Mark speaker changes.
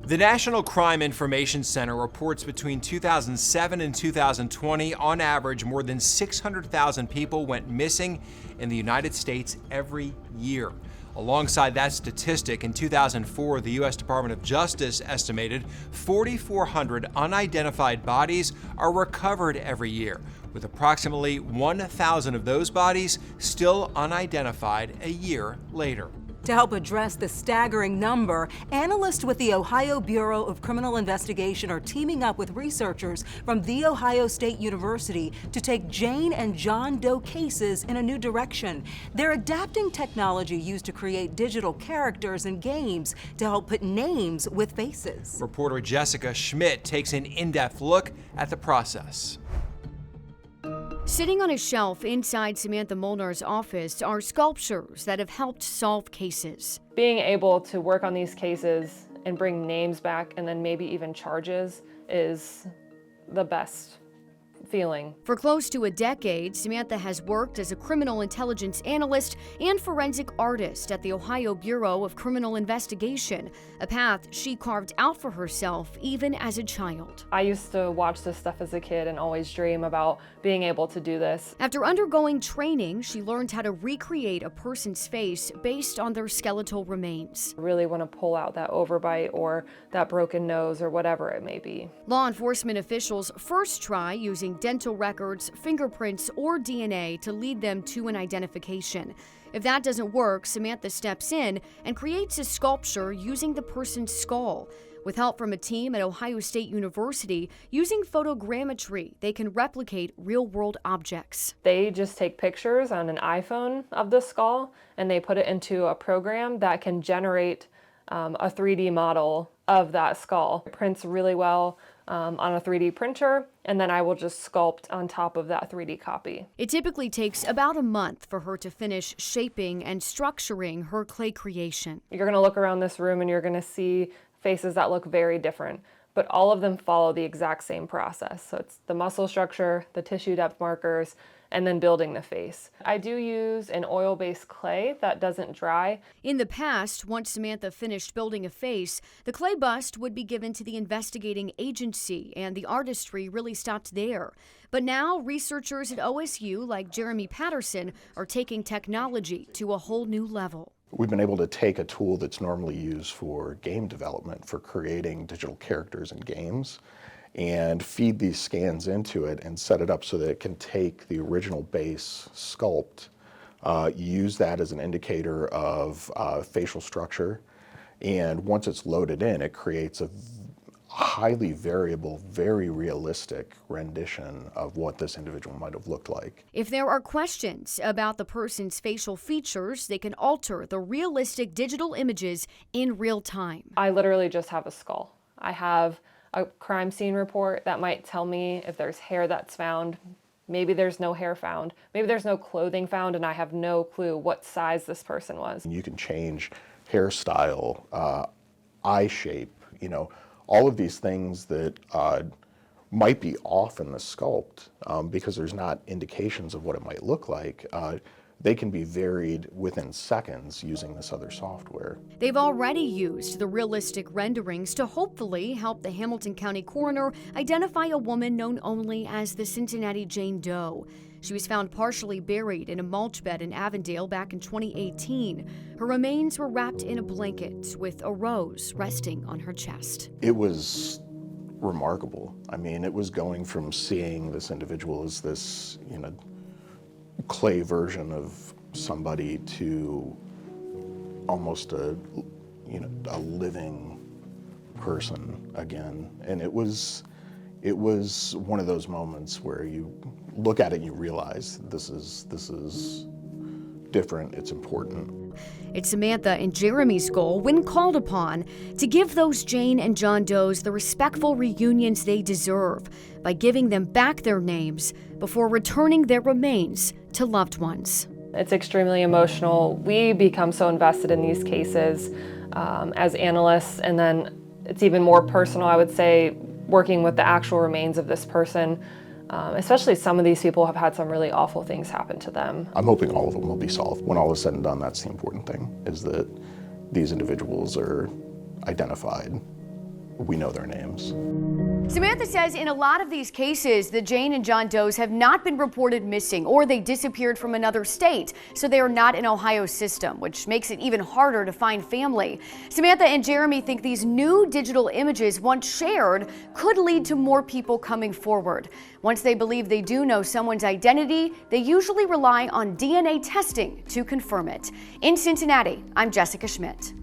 Speaker 1: The National Crime Information Center reports between 2007 and 2020, on average, more than 600,000 people went missing in the United States every year. Alongside that statistic, in 2004, the U.S. Department of Justice estimated 4,400 unidentified bodies are recovered every year, with approximately 1,000 of those bodies still unidentified a year later.
Speaker 2: To help address the staggering number, analysts with the Ohio Bureau of Criminal Investigation are teaming up with researchers from The Ohio State University to take Jane and John Doe cases in a new direction. They're adapting technology used to create digital characters and games to help put names with faces.
Speaker 1: Reporter Jessica Schmidt takes an in-depth look at the process.
Speaker 3: Sitting on a shelf inside Samantha Molnar's office are sculptures that have helped solve cases.
Speaker 4: Being able to work on these cases and bring names back and then maybe even charges is the best feeling.
Speaker 3: For close to a decade, Samantha has worked as a criminal intelligence analyst and forensic artist at the Ohio Bureau of Criminal Investigation, a path she carved out for herself even as a child.
Speaker 4: I used to watch this stuff as a kid and always dream about being able to do this.
Speaker 3: After undergoing training, she learned how to recreate a person's face based on their skeletal remains.
Speaker 4: I really want to pull out that overbite or that broken nose or whatever it may be.
Speaker 3: Law enforcement officials first try using dental records, fingerprints, or DNA to lead them to an identification. If that doesn't work, Samantha steps in and creates a sculpture using the person's skull. With help from a team at Ohio State University, using photogrammetry, they can replicate real-world objects.
Speaker 4: They just take pictures on an iPhone of the skull and they put it into a program that can generate a 3D model of that skull. It prints really well on a 3D printer, and then I will just sculpt on top of that 3D copy.
Speaker 3: It typically takes about a month for her to finish shaping and structuring her clay creation.
Speaker 4: You're going to look around this room and you're going to see faces that look very different, but all of them follow the exact same process. So it's the muscle structure, the tissue depth markers, and then building the face. I do use an oil-based clay that doesn't dry.
Speaker 3: In the past, once Samantha finished building a face, the clay bust would be given to the investigating agency, and the artistry really stopped there. But now, researchers at OSU, like Jeremy Patterson, are taking technology to a whole new level.
Speaker 5: We've been able to take a tool that's normally used for game development, for creating digital characters in games, and feed these scans into it and set it up so that it can take the original base sculpt, use that as an indicator of facial structure, and once it's loaded in, it creates a highly variable, very realistic rendition of what this individual might have looked like.
Speaker 3: If there are questions about the person's facial features, they can alter the realistic digital images in real time.
Speaker 4: I literally just have a skull. I have a crime scene report that might tell me if there's hair that's found. Maybe there's no hair found. Maybe there's no clothing found and I have no clue what size this person was.
Speaker 5: You can change hairstyle, eye shape, all of these things that might be off in the sculpt because there's not indications of what it might look like. They can be varied within seconds using this other software.
Speaker 3: They've already used the realistic renderings to hopefully help the Hamilton County coroner identify a woman known only as the Cincinnati Jane Doe. She was found partially buried in a mulch bed in Avondale back in 2018. Her remains were wrapped in a blanket with a rose resting on her chest.
Speaker 5: It was remarkable. I mean, it was going from seeing this individual as this, clay version of somebody to almost a living person again. And it was one of those moments where you look at it and you realize this is different, it's important.
Speaker 3: It's Samantha and Jeremy's goal, when called upon, to give those Jane and John Does the respectful reunions they deserve by giving them back their names before returning their remains to loved ones.
Speaker 4: It's extremely emotional. We become so invested in these cases as analysts, and then it's even more personal, I would say, working with the actual remains of this person. Especially some of these people have had some really awful things happen to them.
Speaker 5: I'm hoping all of them will be solved. When all is said and done, that's the important thing, is that these individuals are identified we know their names.
Speaker 3: Samantha says in a lot of these cases, the Jane and John Does have not been reported missing or they disappeared from another state, so they are not in Ohio's system, which makes it even harder to find family. Samantha and Jeremy think these new digital images, once shared, could lead to more people coming forward. Once they believe they do know someone's identity, they usually rely on DNA testing to confirm it. In Cincinnati, I'm Jessica Schmidt.